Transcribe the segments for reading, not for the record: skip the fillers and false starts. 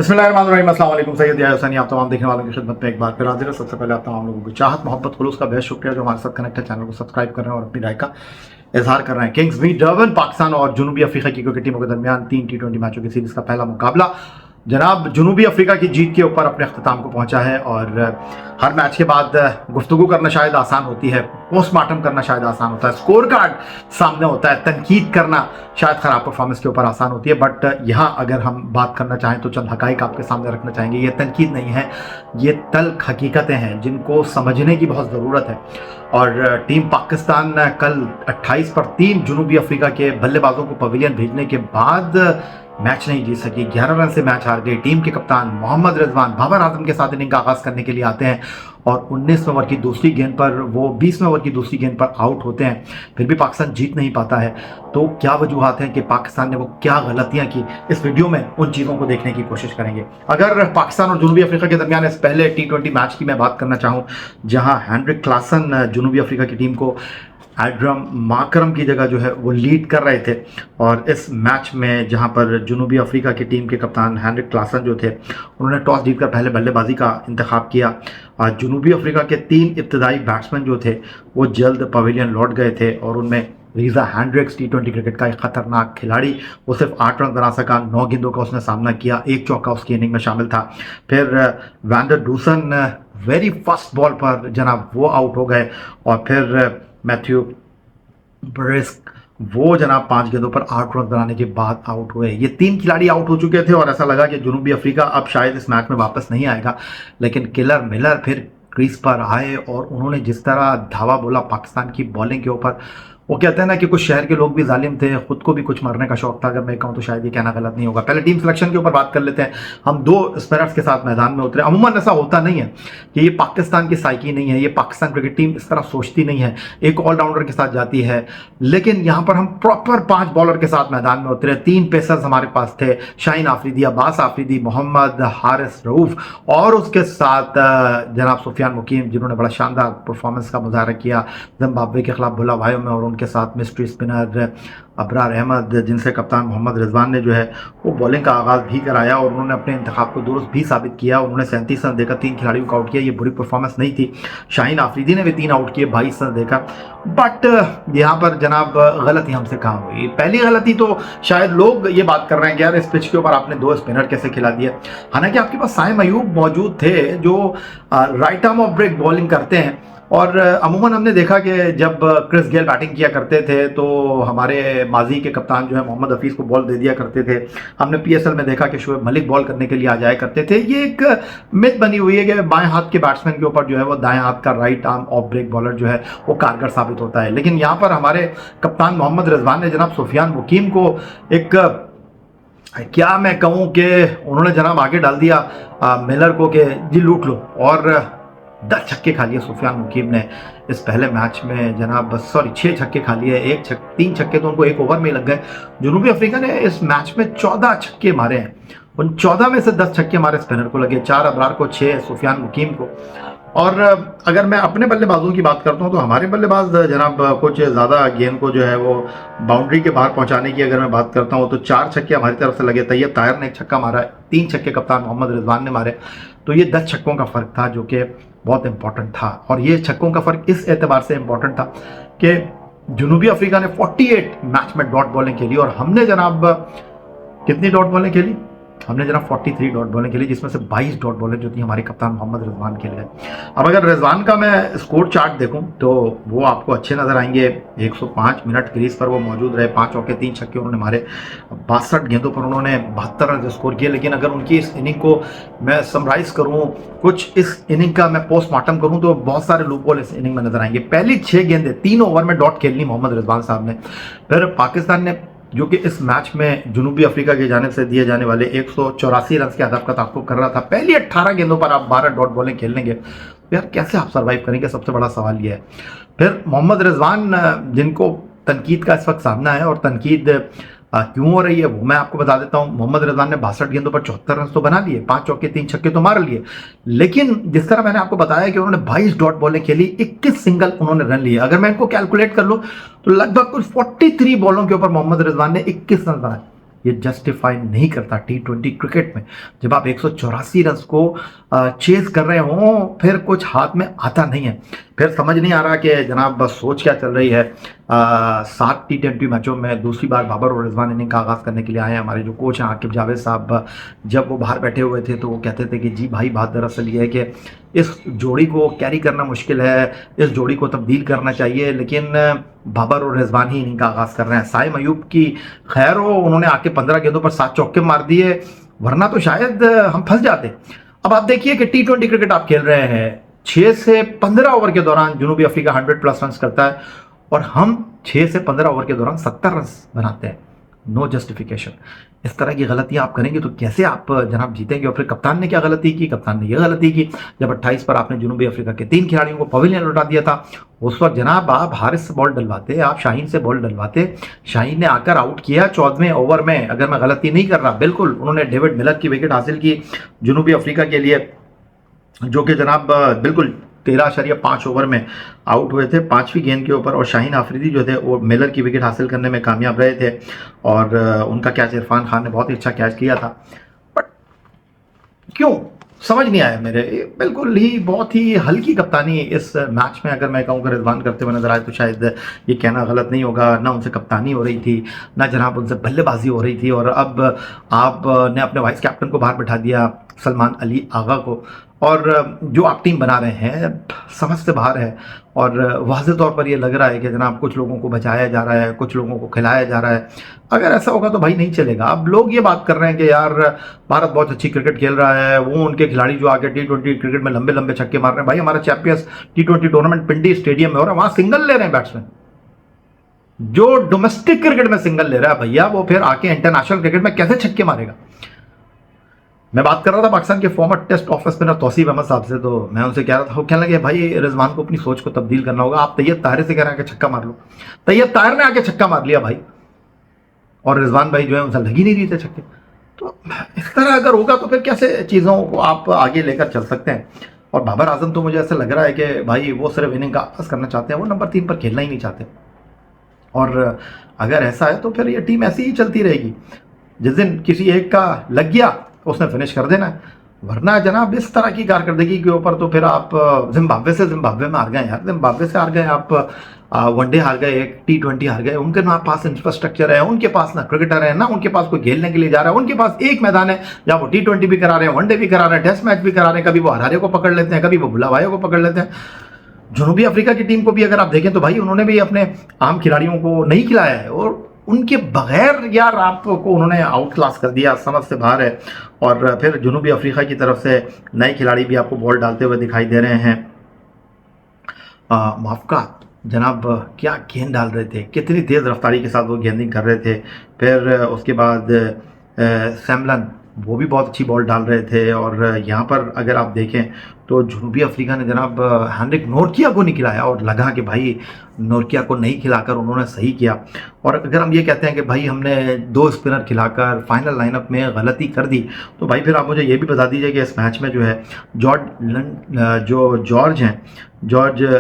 बिस्मिल्लाहिर्रहमानिर्रहीम, अस्सलाम वालेकुम। सैयद या हुसैनी आप तमाम देखने वालों की खिदमत में एक बार फिर हाजिर है। सबसे पहले आप तमाम लोगों की चाहत मोहब्बत खुलूस का बेहद शुक्रिया जो हमारे साथ कनेक्ट है, चैनल को सब्सक्राइब कर रहे हैं और अपनी राय का इजहार कर रहे हैं। किंग्स वी डर्बन पाकिस्तान और जनूबी अफ्रीका की क्रिकेट टीमों के दरमियान 3 T20 मैचों की सीरीज का पहला मुकाबला जनाब जनूबी अफ्रीका की जीत के ऊपर अपने अख्ताम को पहुंचा है। और हर मैच के बाद गुफ्तगू करना शायद आसान होती है, पोस्टमार्टम करना शायद आसान होता है, स्कोर कार्ड सामने होता है, तनकीद करना शायद खराब परफॉर्मेंस के ऊपर आसान होती है। बट यहाँ अगर हम बात करना चाहें तो चंद हकाइक आपके सामने रखना चाहेंगे। ये तनकीद नहीं है, ये तल्ख हकीकतें हैं जिनको समझने की बहुत ज़रूरत है। और टीम पाकिस्तान कल 28 पर 3 जनूबी अफ्रीका के बल्लेबाजों को पवेलियन भेजने के बाद मैच नहीं जीत सकी, 11 रन से मैच हार गई। टीम के कप्तान मोहम्मद रिजवान बाबर आजम के साथ इनिंग का आगाज करने के लिए आते हैं और 19वें ओवर की दूसरी गेंद पर वो 20वें ओवर की दूसरी गेंद पर आउट होते हैं, फिर भी पाकिस्तान जीत नहीं पाता है। तो क्या वजूहात हैं कि पाकिस्तान ने वो क्या गलतियां की, इस वीडियो में उन चीज़ों को देखने की कोशिश करेंगे। अगर पाकिस्तान और जनूबी अफ्रीका के दरमियान इस पहले T20 मैच की मैं बात करना चाहूँ जहां हेनरिक क्लासन जनूबी अफ्रीका की टीम को एड्रम माकरम की जगह जो है वो लीड कर रहे थे, और इस मैच में जहां पर जनूबी अफ्रीका की टीम के कप्तान हेनरिक क्लासन जो थे उन्होंने टॉस जीतकर पहले बल्लेबाजी का इंतखाब किया। जनूबी अफ्रीका के 3 इब्तदाई बैट्समैन जो थे वो जल्द पवेलियन लौट गए थे और उनमें रीज़ा हैंड्रिक्स T20 क्रिकेट का एक खतरनाक खिलाड़ी, वो सिर्फ 8 रन बना सका, 9 गेंदों का उसने सामना किया, 1 चौका उसकी इनिंग में शामिल था। फिर wander Dussen very first ball पर जनाब वो आउट हो गए, और फिर मैथ्यू ब्रिस्क वो जनाब 5 गेंदों पर 8 रन बनाने के बाद आउट हुए। ये 3 खिलाड़ी आउट हो चुके थे और ऐसा लगा कि जनूबी अफ्रीका अब शायद इस मैच में वापस नहीं आएगा, लेकिन किलर मिलर फिर क्रीज पर आए और उन्होंने जिस तरह धावा बोला पाकिस्तान की बॉलिंग के ऊपर, वो कहते हैं ना कि कुछ शहर के लोग भी जालिम थे, खुद को भी कुछ मरने का शौक था। अगर मैं कहूँ तो शायद ये कहना गलत नहीं होगा। पहले टीम सिलेक्शन के ऊपर बात कर लेते हैं। हम 2 स्पिनर्स के साथ मैदान में उतरे। अमूमन ऐसा होता नहीं है कि ये पाकिस्तान की साइकी नहीं है, ये पाकिस्तान क्रिकेट टीम इस तरह सोचती नहीं है, एक ऑलराउंडर के साथ जाती है। लेकिन यहाँ पर हम प्रॉपर 5 बॉलर के साथ मैदान में उतरे। 3 पेसर्स हमारे पास थे, शाहीन आफरीदी, अब्बास आफरीदी, मोहम्मद हारिस रऊफ, और उसके साथ जनाब सुफियान मुकीम जिन्होंने बड़ा शानदार परफॉर्मेंस का मुजाहरा किया जिम्बाब्वे के खिलाफ बुलावायों में, और उनके साथ मिस्ट्री स्पिनर अबरार अहमद जिनसे कप्तान मोहम्मद रिजवान ने जो है वो बॉलिंग का आगाज़ भी कराया और उन्होंने अपने इंतखाब को दुरुस्त भी साबित किया। उन्होंने 37 रन देकर 3 खिलाड़ियों को आउट किया, ये बुरी परफॉर्मेंस नहीं थी। शाहीन आफरीदी ने भी 3 आउट किए 22 रन देकर। बट यहाँ पर जनाब गलती हमसे कहाँ हुई? पहली गलती तो शायद लोग ये बात कर रहे हैं कि यार इस पिच के ऊपर आपने 2 स्पिनर कैसे खिला दिए, हालांकि आपके पास साइम अयूब मौजूद थे जो right arm off break bowling करते हैं। और अमूमन हमने देखा कि जब क्रिस गेल बैटिंग किया करते थे तो हमारे माजी के कप्तान जो है मोहम्मद हफीज़ को बॉल दे दिया करते थे। हमने PSL में देखा कि शोएब मलिक बॉल करने के लिए आ जाया करते थे। ये एक मिथ बनी हुई है कि बाएं हाथ के बैट्समैन के ऊपर जो है वो दाएं हाथ का right arm off break bowler जो है वो कारगर साबित होता है। लेकिन यहाँ पर हमारे कप्तान मोहम्मद रिजवान ने जनाब सुफियान मुकीम को एक क्या मैं कहूँ कि उन्होंने जनाब आगे डाल दिया मिलर को कि जी लूट लो, और 10 छक्के खा लिए सुफियान मुकीम ने इस पहले मैच में जनाब। 6 छक्के खा लिए, 3 छक्के तो उनको 1 ओवर में लग गए। जनूबी अफ्रीका ने इस मैच में 14 छक्के मारे हैं, उन 14 में से 10 छक्के हमारे स्पिनर को लगे, 4 अबरार को, 6 सुफियान मुकीम को। और अगर मैं अपने बल्लेबाजों की बात करता हूं तो हमारे बल्लेबाज जनाब कुछ ज़्यादा गेंद को जो है वो बाउंड्री के बाहर पहुंचाने की अगर मैं बात करता हूं तो 4 छक्के हमारी तरफ से लगे। तैयब ताहिर ने 1 छक्का मारा, 3 छक्के कप्तान मोहम्मद रिजवान ने मारे। तो ये 10 छक्कों का फ़र्क था जो कि बहुत इंपॉर्टेंट था। और ये छक्कों का फ़र्क इस एतबार से इंपॉर्टेंट था कि जनूबी अफ्रीका ने 48 मैच में डॉट बॉलिंग खेली और हमने जनाब कितनी डॉट बॉलिंग खेली? हमने जनाब 43 डॉट बॉलिंग खेली, जिसमें से 22 डॉट बॉलिंग जो थी हमारे कप्तान मोहम्मद रिजवान के लिए। अब अगर रिजवान का मैं स्कोर चार्ट देखूं तो वो आपको अच्छे नजर आएंगे। 105 मिनट क्रीज पर वो मौजूद रहे, 5 चौके 3 छक्के उन्होंने मारे, 62 गेंदों पर उन्होंने 72 रन स्कोर किए। लेकिन अगर उनकी इस इनिंग को मैं समराइज करूँ, कुछ इस इनिंग का मैं पोस्टमार्टम करूँ तो बहुत सारे लूपहोल इस इनिंग में नजर आएंगे। पहली 6 गेंदें 3 ओवर में डॉट खेलनी मोहम्मद रिजवान साहब ने। फिर पाकिस्तान ने जो कि इस मैच में जनूबी अफ्रीका की जानिब से दिए जाने वाले 184 रन के हदफ का ताक़ुब कर रहा था, पहली 18 गेंदों पर आप 12 डॉट बॉलिंग खेल लेंगे तो यार कैसे आप सर्वाइव करेंगे? सबसे बड़ा सवाल यह है। फिर मोहम्मद रिजवान जिनको तनकीद का इस वक्त सामना है, और तनकीद क्यों हो रही है वो मैं आपको बता देता हूँ। मोहम्मद रिजवान ने 62 गेंदों पर 74 रन तो बना लिए, 5 चौके 3 छक्के तो मार लिए, लेकिन जिस तरह मैंने आपको बताया कि उन्होंने 22 डॉट बॉलिंग खेली, 21 सिंगल उन्होंने रन लिए। अगर मैं इनको कैलकुलेट कर लूँ तो लगभग कुछ 43 बॉलों के ऊपर मोहम्मद रिजवान ने 21 रन बनाए। ये जस्टिफाई नहीं करता T20 क्रिकेट में। जब आप 184 रन को चेस कर रहे हो फिर कुछ हाथ में आता नहीं है। फिर समझ नहीं आ रहा कि जनाब बस सोच क्या चल रही है। 7 T20 मैचों में दूसरी बार बाबर और रिजवान इनिंग का आगाज़ करने के लिए आए हैं। हमारे जो कोच हैं आकिब जावेद साहब, जब वो बाहर बैठे हुए थे तो वो कहते थे कि जी भाई बात दरअसल ये है कि इस जोड़ी को कैरी करना मुश्किल है, इस जोड़ी को तब्दील करना चाहिए, लेकिन बाबर और रिजवान ही इनिंग का आगाज़ कर रहे हैं। साइम अयूब की खैर हो, उन्होंने आके 15 गेंदों पर 7 चौके मार दिए, वरना तो शायद हम फंस जाते। अब आप देखिए कि T20 क्रिकेट आप खेल रहे हैं, 6 से 15 ओवर के दौरान जनूबी अफ्रीका 100+ रन करता है और हम 6 से 15 ओवर के दौरान 70 रन बनाते हैं। No justification. इस तरह की गलतियां आप करेंगे तो कैसे आप जनाब जीतेंगे। और फिर कप्तान ने क्या गलती की? कप्तान ने यह गलती की जब 28 पर आपने जनूबी अफ्रीका के 3 खिलाड़ियों को पवेलियन लौटा दिया था। उस वक्त जनाब आप हारिस से बॉल डलवाते, आप शाहीन से बॉल डलवाते। शाहीन ने आकर आउट किया 14वें ओवर में, अगर मैं गलती नहीं कर रहा। बिल्कुल उन्होंने डेविड मिलर की विकेट हासिल की जनूबी अफ्रीका के लिए, जो कि जनाब बिल्कुल 13.5 ओवर में आउट हुए थे 5वीं गेंद के ऊपर। और शाहीन आफरीदी जो थे वो मिलर की विकेट हासिल करने में कामयाब रहे थे और उनका कैच इरफान खान ने बहुत ही अच्छा कैच किया था। बट क्यों समझ नहीं आया मेरे, बिल्कुल ही बहुत ही हल्की कप्तानी इस मैच में अगर मैं कहूँ कि रिजवान करते हुए नजर आए तो शायद ये कहना गलत नहीं होगा। ना उनसे कप्तानी हो रही थी, ना जनाब उनसे बल्लेबाजी हो रही थी। और अब आपने अपने वाइस कैप्टन को बाहर बैठा दिया, सलमान अली आगा को, और जो आप टीम बना रहे हैं समझ से बाहर है। और वाज़ेह तौर पर ये लग रहा है कि जनाब कुछ लोगों को बचाया जा रहा है, कुछ लोगों को खिलाया जा रहा है। अगर ऐसा होगा तो भाई नहीं चलेगा। अब लोग ये बात कर रहे हैं कि यार भारत बहुत अच्छी क्रिकेट खेल रहा है, वो उनके खिलाड़ी जो आके T20 क्रिकेट में लंबे लंबे छक्के मार रहे हैं। भाई हमारा चैंपियंस T20 टूर्नामेंट पिंडी स्टेडियम में हो रहा है, वहां सिंगल ले रहे हैं बैट्समैन। जो डोमेस्टिक क्रिकेट में सिंगल ले रहा है भैया, वो फिर आके इंटरनेशनल क्रिकेट में कैसे छक्के मारेगा। मैं बात कर रहा था पाकिस्तान के former test off spinner Tauseef Ahmed साहब से, तो मैं उनसे कह रहा था, वो कहने लगे भाई रिजवान को अपनी सोच को तब्दील करना होगा। आप तैयब ताहिर से कह रहे हैं कि छक्का मार लो, तैयब ताहिर ने आके छक्का मार लिया भाई, और रिजवान भाई जो है उनसे लग ही नहीं रही थे छक्के। तो इस तरह अगर होगा तो फिर कैसे चीज़ों को आप आगे लेकर चल सकते हैं। और बाबर आजम तो मुझे ऐसा लग रहा है कि भाई वो सिर्फ इनिंग का आगाज करना चाहते हैं, वो नंबर 3 पर खेलना ही नहीं चाहते। और अगर ऐसा है तो फिर ये टीम ऐसी ही चलती रहेगी। जिस दिन किसी एक का लग गया उसने फिनिश कर देना है, वरना जनाब इस तरह की कारकर्दगी के ऊपर तो फिर आप जिम्बाब्वे में हार गए यार, जिम्बाब्वे से हार गए आप, वनडे हार गए, एक T20 हार गए। उनके ना पास इंफ्रास्ट्रक्चर है, उनके पास ना क्रिकेटर है, ना उनके पास कोई खेलने के लिए जा रहा है। उनके पास एक मैदान है जहाँ वो T20 भी करा रहे हैं, वनडे भी करा रहे हैं, टेस्ट मैच भी करा रहे हैं। कभी वो हरारे को पकड़ लेते हैं, कभी वो बुलावाए को पकड़ लेते हैं। जनूबी अफ्रीका की टीम को भी अगर आप देखें तो भाई उन्होंने भी अपने आम खिलाड़ियों को नहीं खिलाया है, और उनके बगैर यार आपको उन्होंने आउट क्लास कर दिया, समझ से बाहर है। और फिर जनूबी अफ्रीका की तरफ से नए खिलाड़ी भी आपको बॉल डालते हुए दिखाई दे रहे हैं। माफका जनाब क्या गेंद डाल रहे थे, कितनी तेज़ रफ्तारी के साथ वो गेंदिंग कर रहे थे। फिर उसके बाद सैमलन वो भी बहुत अच्छी बॉल डाल रहे थे। और यहाँ पर अगर आप देखें तो जनूबी अफ्रीका ने जनाब हेनरिक नोरकिया को नहीं खिलाया, और लगा कि भाई नोरकिया को नहीं खिलाकर उन्होंने सही किया। और अगर हम ये कहते हैं कि भाई हमने 2 स्पिनर खिलाकर फाइनल लाइनअप में गलती कर दी, तो भाई फिर आप मुझे ये भी बता दीजिए कि इस मैच में जो है जॉर्ज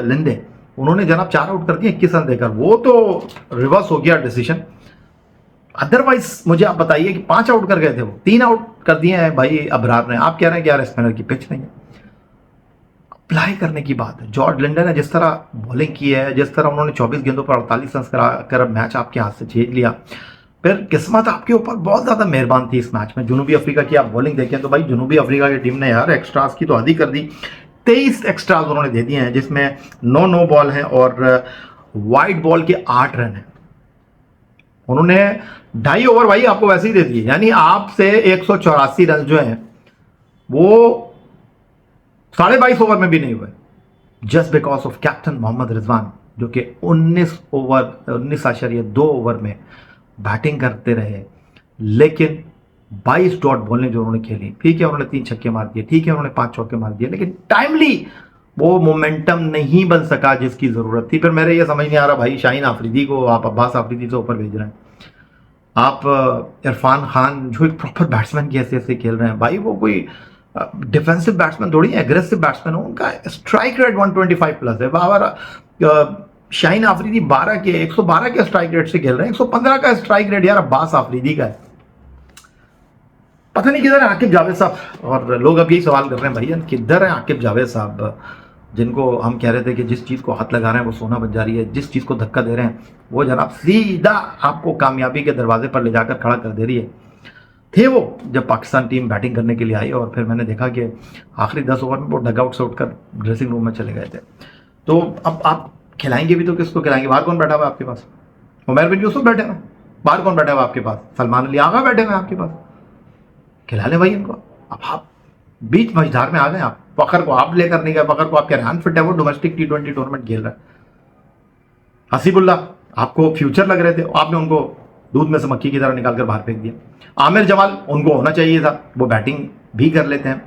लिंडे उन्होंने जनाब 4 आउट कर दिए 21 रन देकर। वो तो रिवर्स हो गया डिसीजन। अदरवाइज मुझे आप बताइए कि 5 आउट कर गए थे, वो 3 आउट कर दिए हैं भाई अबरार ने। आप कह रहे हैं कि यार स्पिनर की पिच नहीं है। अप्लाई करने की बात है। जॉर्ज लिंडन ने जिस तरह बॉलिंग की है, जिस तरह उन्होंने 24 गेंदों पर 48 रन कराकर मैच आपके हाथ से छीन लिया, फिर किस्मत आपके ऊपर बहुत ज़्यादा मेहरबान थी इस मैच में। जनूबी अफ्रीका की आप बॉलिंग देखें तो भाई जनूबी अफ्रीका की टीम ने यार एक्स्ट्रास की तो हद ही कर दी। 23 एक्स्ट्रास उन्होंने दे दिए हैं, जिसमें 9 नो बॉल हैं और वाइड बॉल के 8 रन हैं। उन्होंने 2.5 ओवर भाई आपको वैसे ही दे दिए, यानी आपसे 184 रन जो हैं वो 22.5 ओवर में भी नहीं हुए, just because of captain Mohammad Rizwan, जो कि 19.2 ओवर में बैटिंग करते रहे, लेकिन 22 डॉट बॉलें जो उन्होंने खेली, ठीक है उन्होंने 3 छक्के मार दिए, ठीक है उन्होंने 5 चौके मार दिए, लेकिन टाइमली वो मोमेंटम नहीं बन सका जिसकी जरूरत थी। फिर मेरे ये समझ नहीं आ रहा भाई, शाहीन आफरीदी को आप अब्बास आफरीदी से ऊपर भेज रहे हैं, आप इरफान खान जो एक प्रॉपर बैट्समैन की हैसियत से खेल रहे हैं। भाई वो कोई डिफेंसिव बैट्समैन थोड़ी एग्रेसिव बैट्समैन हो, उनका स्ट्राइक रेट 125+ है। शाहीन आफरीदी 112 के स्ट्राइक रेट से खेल रहे हैं, 115 का स्ट्राइक रेट यार अब्बास आफरीदी का है। पता नहीं किधर है आकिब जावेद साहब, और लोग अब यही सवाल कर रहे हैं भैया किधर है आकिब जावेद साहब, जिनको हम कह रहे थे कि जिस चीज़ को हाथ लगा रहे हैं वो सोना बन जा रही है, जिस चीज़ को धक्का दे रहे हैं वो जनाब सीधा आपको कामयाबी के दरवाजे पर ले जाकर खड़ा कर दे रही है। थे वो जब पाकिस्तान टीम बैटिंग करने के लिए आई और फिर मैंने देखा कि आखिरी 10 ओवर में वो डगआउट से उठकर ड्रेसिंग रूम में चले गए थे। तो अब आप खिलाएंगे भी तो किसको खिलाएंगे? बाहर कौन बैठा हुआ आपके पास? उमर बिन यूसुफ बैठे हुए, बाहर कौन बैठा हुआ आपके पास? सलमान अली आगा बैठे हुए आपके पास, खिला ले भाई इनको। अब आप बीच मझधार में आ गए, आप फखर को आप लेकर नहीं गए, फखर को आपके रन फिट है, वो डोमेस्टिक T20 टूर्नामेंट खेल रहा है। हसीबुल्ला आपको फ्यूचर लग रहे थे, आपने उनको दूध में से मक्खी की तरह निकाल कर बाहर फेंक दिया। आमिर जमाल उनको होना चाहिए था, वो बैटिंग भी कर लेते हैं,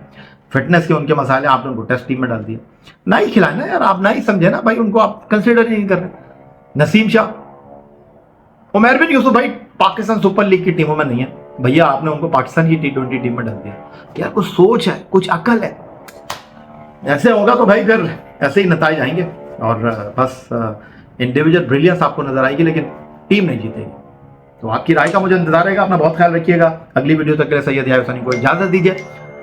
फिटनेस के उनके मसाले, आपने उनको टेस्ट टीम में डाल दिया। ना ही खिलाना यार, आप ना ही समझे ना भाई, उनको आप कंसिडर ही नहीं कर रहे। नसीम शाह, उमर बिन यूसुफ भाई पाकिस्तान सुपर लीग की टीमों में नहीं है भैया, आपने उनको पाकिस्तान की T20 टीम में डाल दिया। यार कुछ सोच है, कुछ अकल है। ऐसे होगा तो भाई फिर ऐसे ही नताइज आएंगे और बस इंडिविजुअल ब्रिलियंस आपको नजर आएगी लेकिन टीम नहीं जीतेगी। तो आपकी राय का मुझे इंतजार रहेगा, अपना बहुत ख्याल रखिएगा। अगली वीडियो तक के लिए सैयद याहिया हुसैनी को इजाजत दीजिए,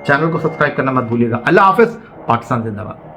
चैनल को सब्सक्राइब करना मत भूलिएगा। अल्लाह हाफिज, पाकिस्तान जिंदाबाद।